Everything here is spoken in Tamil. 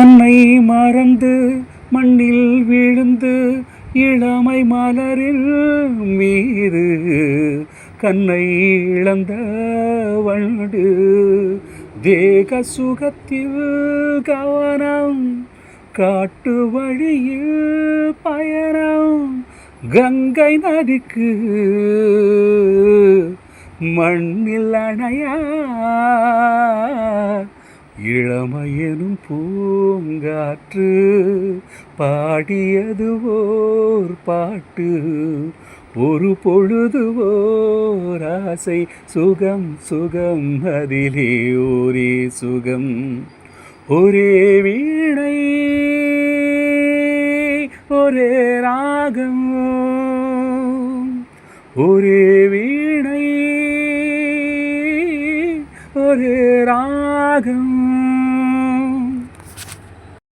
தன்னை மறந்து மண்ணில் விழுந்து இளமை மலரில் மீது கண்ணை இழந்த வண்டு தேக சுகத்தில் கவனம் காட்டு வழியில் பயணம் கங்கை நதிக்கு மண்ணில் அணையா இளமையெனும் பூங்காற்று பாடியது ஓர் பாட்டு ஒரு பொழுது ஓர் ஆசை சுகம் சுகம் அதிலே ஒரே சுகம் ஒரே வீணை ஒரே ராகம் ஒரே வீணை ஒரே ராகம்